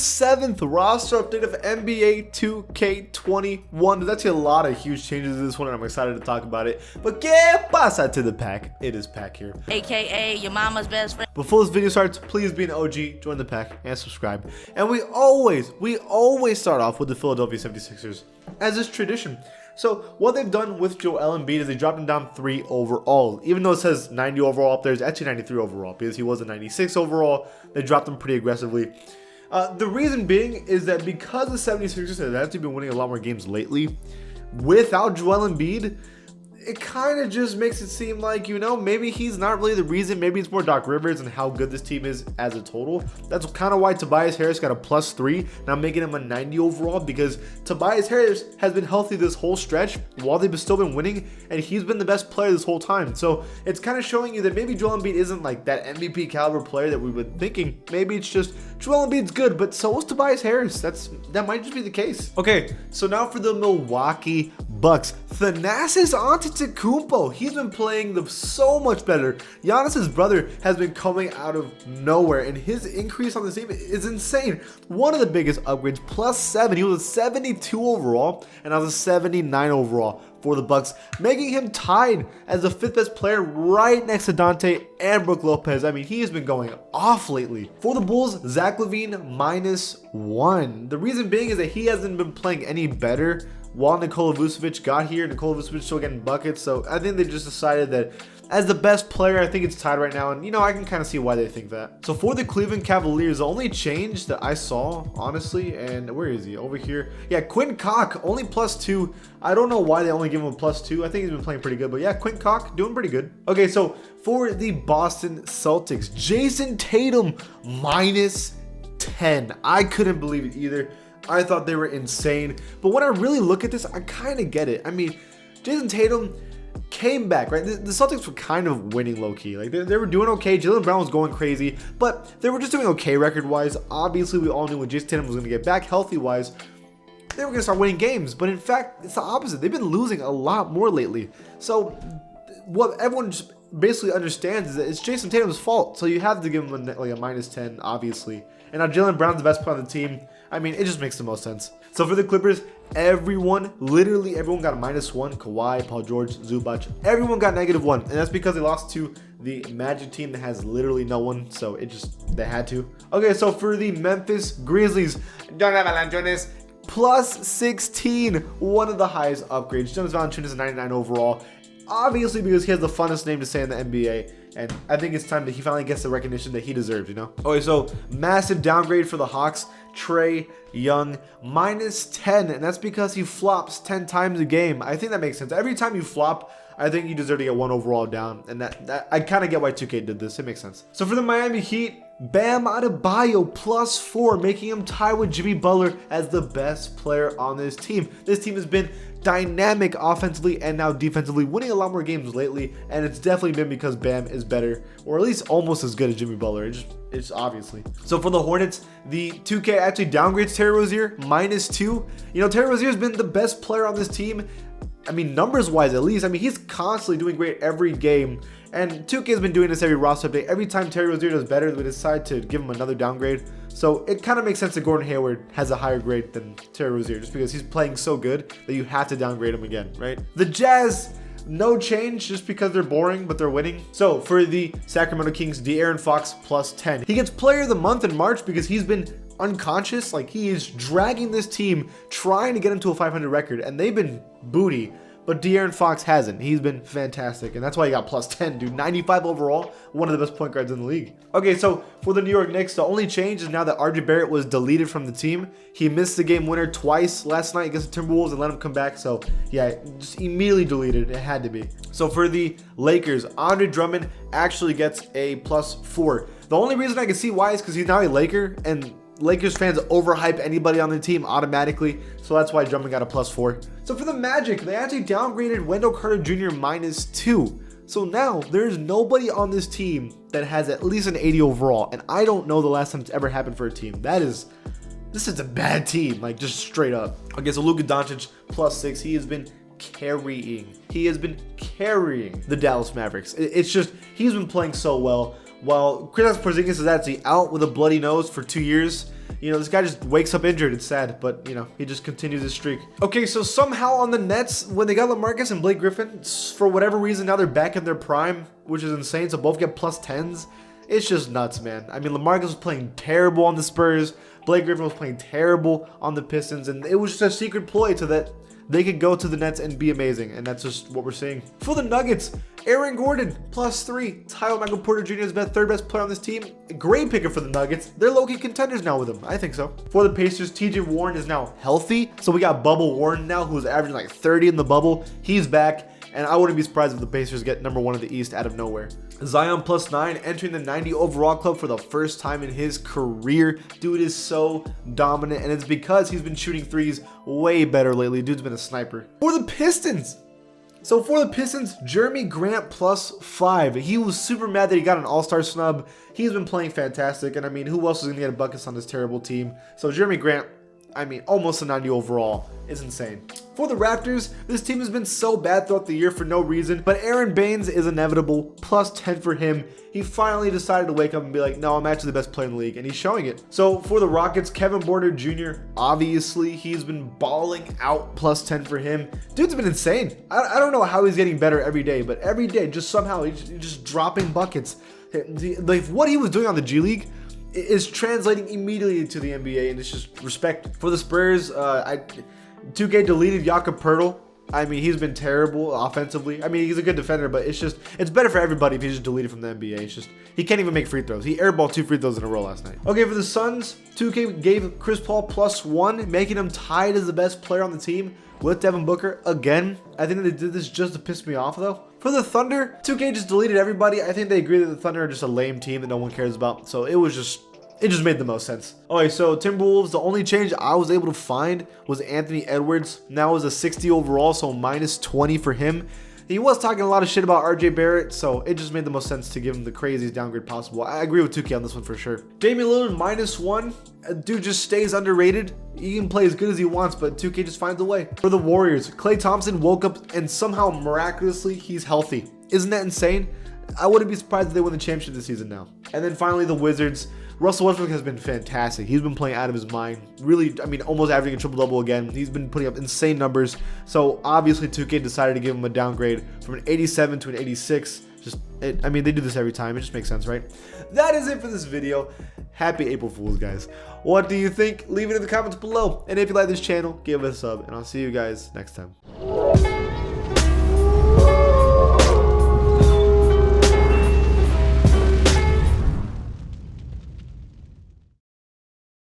7th roster update of NBA 2K21. There's actually a lot of huge changes in this one, and I'm excited to talk about it. But que pasa to the pack? It is Pack here, AKA your mama's best friend. Before this video starts, please be an OG, join the pack, and subscribe. And we always start off with the Philadelphia 76ers, as is tradition. So what they've done with Joel Embiid is they dropped him down 3 overall. Even though it says 90 overall up there, it's actually 93 overall because he was a 96 overall. They dropped him pretty aggressively. The reason being is that because the 76ers have actually been winning a lot more games lately, without Joel Embiid, it kind of just makes it seem like, you know, maybe he's not really the reason. Maybe it's more Doc Rivers and how good this team is as a total. That's kind of why Tobias Harris got a +3, and I'm making him a 90 overall, because Tobias Harris has been healthy this whole stretch while they've still been winning, and he's been the best player this whole time. So it's kind of showing you that maybe Joel Embiid isn't like that MVP caliber player that we've been thinking. Maybe it's just Joel Embiid's good, but so is Tobias Harris. That might just be the case. Okay, so now for the Milwaukee Bucks. Thanasis Antetokounmpo. He's been playing so much better. Giannis's brother has been coming out of nowhere, and his increase on the team is insane. One of the biggest upgrades, +7. He was a 72 overall, and I was a 79 overall for the Bucks, making him tied as the 5th best player right next to Dante and Brook Lopez. I mean, he has been going off lately. For the Bulls, Zach LaVine -1. The reason being is that he hasn't been playing any better while Nikola Vucevic got here. Nikola Vucevic still getting buckets, so I think they just decided that as the best player, I think it's tied right now, and you know, I can kind of see why they think that. So for the Cleveland Cavaliers, the only change that I saw, honestly, and where is he? Over here. Yeah, Quinn Cock, only +2. I don't know why they only give him a +2. I think he's been playing pretty good, but yeah, Quinn Cock doing pretty good. Okay, so for the Boston Celtics, Jason Tatum -10. I couldn't believe it either. I thought they were insane, but when I really look at this, I kind of get it. I mean, Jason Tatum came back, right? The Celtics were kind of winning low-key. Like, they were doing okay. Jaylen Brown was going crazy, but they were just doing okay record-wise. Obviously, we all knew when Jason Tatum was going to get back healthy-wise, they were going to start winning games. But in fact, it's the opposite. They've been losing a lot more lately. So what everyone just basically understands is that it's Jason Tatum's fault. So you have to give him a -10, obviously. And now Jaylen Brown's the best player on the team. I mean, it just makes the most sense. So for the Clippers, literally everyone got a -1. Kawhi, Paul George, Zubac, everyone got -1. And that's because they lost to the Magic team that has literally no one. So they had to. Okay, so for the Memphis Grizzlies, Jonas Valanciunas +16. One of the highest upgrades. Jonas Valanciunas is 99 overall. Obviously, because he has the funnest name to say in the NBA. And I think it's time that he finally gets the recognition that he deserves, you know? Okay, so massive downgrade for the Hawks. Trae Young -10, and that's because he flops 10 times a game. I think that makes sense. Every time you flop, I think you deserve to get 1 overall down, and that I kind of get why 2K did this. It makes sense. So for the Miami Heat, Bam Adebayo +4, making him tie with Jimmy Butler as the best player on this team. This team has been dynamic offensively and now defensively, winning a lot more games lately, and it's definitely been because Bam is better, or at least almost as good as Jimmy Butler. It's obviously. So for the Hornets, the 2K actually downgrades Terry Rozier -2. You know, Terry Rozier's been the best player on this team. I mean, numbers-wise at least. I mean, he's constantly doing great every game. And 2K has been doing this every roster update. Every time Terry Rozier does better, they decide to give him another downgrade. So it kind of makes sense that Gordon Hayward has a higher grade than Terry Rozier, just because he's playing so good that you have to downgrade him again, right? The Jazz, no change, just because they're boring, but they're winning. So for the Sacramento Kings, De'Aaron Fox +10. He gets Player of the Month in March because he's been unconscious. Like, he is dragging this team, trying to get him to a 500 record, and they've been booty. But De'Aaron Fox hasn't. He's been fantastic, and that's why he got +10, dude. 95 overall, one of the best point guards in the league. Okay, so for the New York Knicks, the only change is now that RJ Barrett was deleted from the team. He missed the game winner twice last night against the Timberwolves and let him come back. So yeah, just immediately deleted. It had to be. So for the Lakers, Andre Drummond actually gets a +4. The only reason I can see why is because he's now a Laker, and Lakers fans overhype anybody on the team automatically, so that's why Drummond got a +4. So for the Magic, they actually downgraded Wendell Carter Jr. -2. So now there's nobody on this team that has at least an 80 overall, and I don't know the last time it's ever happened for a team. This is a bad team, like, just straight up. Okay, so Luka Doncic +6. He has been carrying the Dallas Mavericks. It's just, he's been playing so well. While Kristaps Porzingis is actually out with a bloody nose for 2 years, You know, this guy just wakes up injured. It's sad, but you know, he just continues his streak. Okay, so somehow on the Nets, when they got LaMarcus and Blake Griffin, for whatever reason, now they're back in their prime, which is insane. So both get plus 10s. It's just nuts, man. I mean, LaMarcus was playing terrible on the Spurs. Blake Griffin was playing terrible on the Pistons, and it was just a secret ploy to that they could go to the Nets and be amazing, and that's just what we're seeing. For the Nuggets, Aaron Gordon, plus 3. Tyler Michael Porter Jr. is the third best player on this team. Great picker for the Nuggets. They're low-key contenders now with him. I think so. For the Pacers, TJ Warren is now healthy. So we got Bubble Warren now, who's averaging like 30 in the bubble. He's back. And I wouldn't be surprised if the Pacers get number 1 in the East out of nowhere. Zion plus 9, entering the 90 overall club for the first time in his career. Dude is so dominant, and it's because he's been shooting threes way better lately. Dude's been a sniper. For the Pistons. So for the Pistons, Jeremy Grant plus 5. He was super mad that he got an all-star snub. He's been playing fantastic, and I mean, who else is going to get buckets on this terrible team? So Jeremy Grant, I mean, almost a 90 overall. It's insane. For the Raptors, this team has been so bad throughout the year for no reason, but Aaron Baines is inevitable. Plus 10 for him. He finally decided to wake up and be like, no, I'm actually the best player in the league, and he's showing it. So for the Rockets, Kevin Porter Jr., obviously, he's been balling out. Plus 10 for him. Dude's been insane. I don't know how he's getting better every day, but every day, just somehow, he's just dropping buckets. Like, what he was doing on the G League is translating immediately to the NBA, and it's just respect. For the Spurs, 2K deleted Jakob Poeltl. I mean, he's been terrible offensively. I mean, he's a good defender, but it's better for everybody if he's just deleted from the NBA. It's just, he can't even make free throws. He airballed 2 free throws in a row last night. Okay, for the Suns, 2K gave Chris Paul plus 1, making him tied as the best player on the team with Devin Booker again. I think they did this just to piss me off, though. For the Thunder, 2K just deleted everybody. I think they agree that the Thunder are just a lame team that no one cares about. So it just made the most sense. Okay, so Timberwolves, the only change I was able to find was Anthony Edwards. Now is a 60 overall, so minus 20 for him. He was talking a lot of shit about RJ Barrett, so it just made the most sense to give him the craziest downgrade possible. I agree with 2K on this one for sure. Damian Lillard, minus 1. Dude just stays underrated. He can play as good as he wants, but 2K just finds a way. For the Warriors, Klay Thompson woke up and somehow miraculously he's healthy. Isn't that insane? I wouldn't be surprised if they win the championship this season now. And then finally, the Wizards. Russell Westbrook has been fantastic. He's been playing out of his mind. Really, I mean, almost averaging a triple-double again. He's been putting up insane numbers. So obviously, 2K decided to give him a downgrade from an 87 to an 86. I mean, they do this every time. It just makes sense, right? That is it for this video. Happy April Fools, guys. What do you think? Leave it in the comments below. And if you like this channel, give it a sub. And I'll see you guys next time.